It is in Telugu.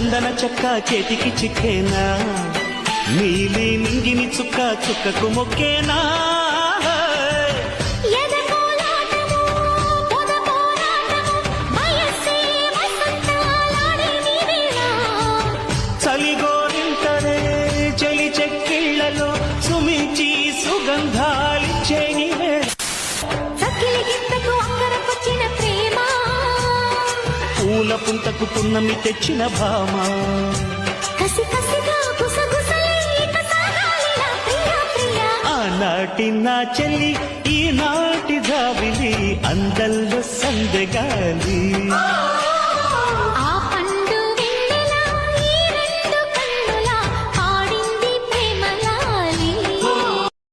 చందన చెక్క చేతికి చిక్కేనా నీలి నింగిని చుక్క చుక్కకు మొక్కేనా చలిగోరింటనే చలి చెక్కిళ్లలో సుమించి సుగంధాలిచ్చే పూల పుంతకు పున్నమి తెచ్చిన భామ ఆనాటి నా చెల్లి ఈనాటి జాబిలి అందల్లో సందెగాలి